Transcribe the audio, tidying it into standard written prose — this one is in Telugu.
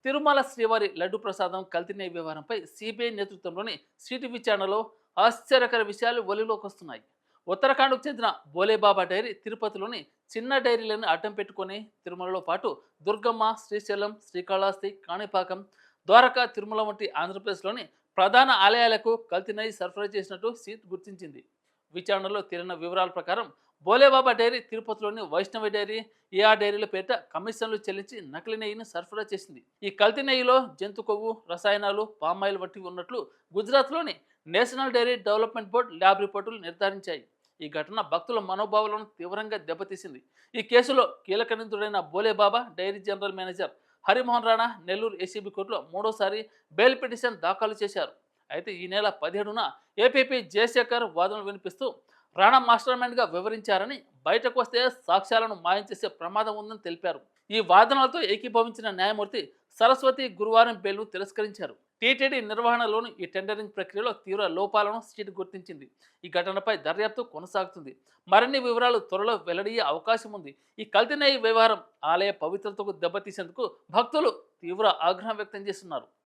తిరుమల శ్రీవారి లడ్డు ప్రసాదం కల్తీ నెయ్యి వ్యవహారంపై సిబిఐ నేతృత్వంలోని సిటీవీ ఛానల్లో ఆశ్చర్యకర విషయాలు వెలుగులోకి వస్తున్నాయి. ఉత్తరాఖండ్కు చెందిన బోలేబాబా డైరీ తిరుపతిలోని చిన్న డైరీలను అడ్డం పెట్టుకొని తిరుమలలో పాటు దుర్గమ్మ, శ్రీశైలం, శ్రీకాళహస్తి, కాణిపాకం, ద్వారకా, తిరుమల వంటి ఆంధ్రప్రదేశ్లోని ప్రధాన ఆలయాలకు కల్తీ నెయ్యి సరఫరా చేసినట్టు సీట్ గుర్తించింది. విచారణలో తేలిన వివరాల ప్రకారం బోలేబాబా డైరీ తిరుపతిలోని వైష్ణవి డైరీ, ఏఆర్ డైరీల పేరిట కమిషన్లు చెల్లించి నకిలీ నెయ్యిని సరఫరా చేసింది. ఈ కల్తీ నెయ్యిలో జంతు కొవ్వు, రసాయనాలు, పామాయిల్ వంటివి ఉన్నట్లు గుజరాత్లోని national dairy development board lab రిపోర్టులు నిర్ధారించాయి. ఈ ఘటన భక్తుల మనోభావాలను తీవ్రంగా దెబ్బతీసింది. ఈ కేసులో కీలక నిందితుడైన Bhole Baba dairy general manager Harimohan Rana Nellore ACB కోర్టులో మూడోసారి బెయిల్ పిటిషన్ దాఖలు చేశారు. అయితే ఈ నెల 17న ఏపీపీ జయశేఖర్ వాదనలు వినిపిస్తూ రాణా మాస్టర్ మైండ్గా వివరించారని, బయటకు వస్తే సాక్ష్యాలను మాయం చేసే ప్రమాదం ఉందని తెలిపారు. ఈ వాదనలతో ఏకీభవించిన న్యాయమూర్తి సరస్వతి గురువారం బెయిల్ను తిరస్కరించారు. టీటీడీ నిర్వహణలోని ఈ టెండరింగ్ ప్రక్రియలో తీవ్ర లోపాలను సిట్ గుర్తించింది. ఈ ఘటనపై దర్యాప్తు కొనసాగుతుంది. మరిన్ని వివరాలు త్వరలో వెల్లడయ్యే అవకాశం ఉంది. ఈ కల్తీ నెయ్యి వ్యవహారం ఆలయ పవిత్రతకు దెబ్బతీసేందుకు భక్తులు తీవ్ర ఆగ్రహం వ్యక్తం చేస్తున్నారు.